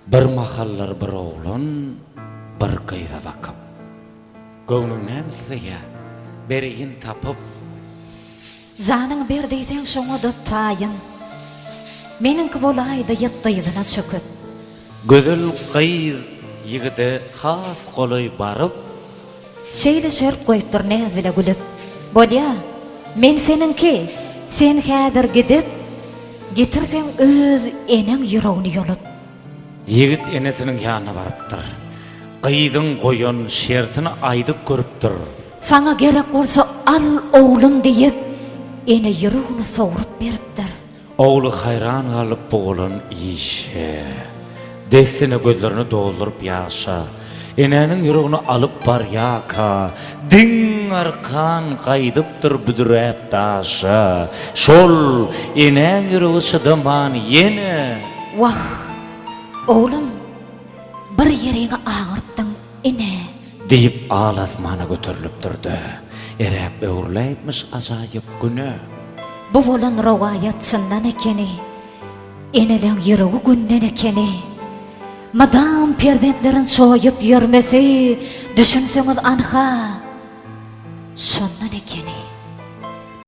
Bir mahallar bir oğlan, bir kıyza bakıp. Göwnüň nämesiligi beriyin tapıp. Zanyň berdiýsen şoňa da taýyn. Meniňki bolaýdy ýetdiýdyna şöküt. Gözel kıyz yigide has goloy barıp. Şeýle şert goýupdyr näz bile gülüp. Bolýa, men seninki, sen häzir gidip, getirsen öz eneň ýüregini ýolup. Yigit enesiniň ýanyna barypdyr. Kıyzyň goýan şertini aýdyp görüpdir. Sana gerek bolsa al oğlum diýip, ene ýüregini sowurup beripdir. Oğlu hayran kalıp boğulan işe. Desine gözlerini doldurup yaşa. Enenin yüreğini alıp bar yaka. Din arkan kaydıptır büdürep taşa. Şol enen yüreği sıdıman yeni. Wah, oğlum, bir ýereňi ağırttın ene. Deyip ağal asmana götürülüp durdu. Erep öwürleýipmiş ajaýyp güne. Bu bolan rowayat çyndan ekeni. Eneleň ýüregi günden ekeni. Madam perdentlerin çoýup ýörmesi, düşünseňiz anha. Şondan ekeni.